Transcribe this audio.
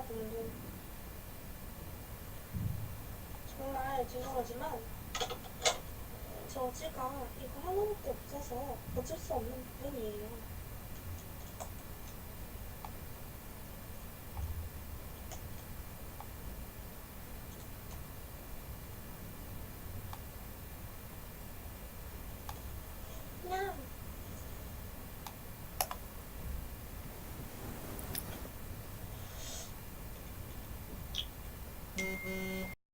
분들 정말 죄송하지만 저지가 이거 하나밖에 없어서 어쩔 수 없는 부분이에요. 그냥